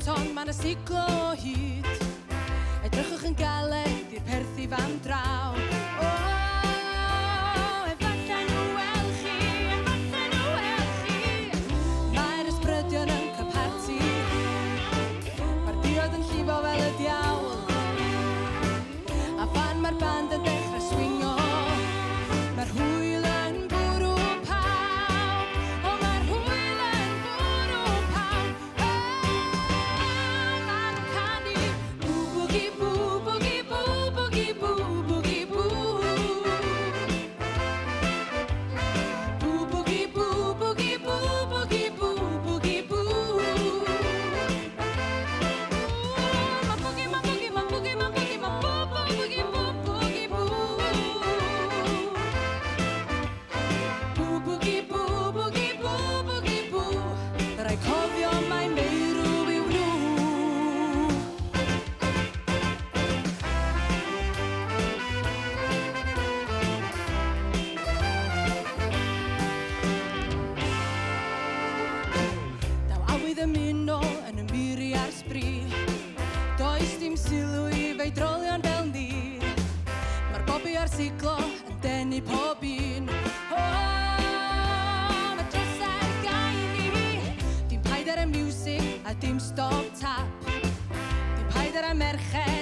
ton, mae'n y siglo o hyd. Edrychwch yn galed i'r perthi fan draw. Efallai nhw wel chi, efallai nhw wel chi. Mae'r ysbrydion yn cael parti. Mae'r diod yn llifo fel y diawl. A fan mae'r band yn dechrau swingo, mae'r hwyl yn bwrw pawb. O, mae'r hwyl yn bwrw pawb. Mae'n canu boo boogie boo boogie boo boogie boo boogie boo. Boo boogie boo boogie boo boogie boo boogie boo. Ma boogie ma boogie ma boogie ma boogie ma boo boogie boo boogie boo. Boo boogie boo boogie boo boogie boo. Rai cofio mai meirw yw nhw. Daw awydd ymuno yn ymyri ar sbri. Does dim sylw i feidrolion fel ni. Mae'r bobi a'r siglo yn denu pob un. Mae drysau'r gai ni. Dim paid ar y music a dim stop tap. Dim paid ar y merched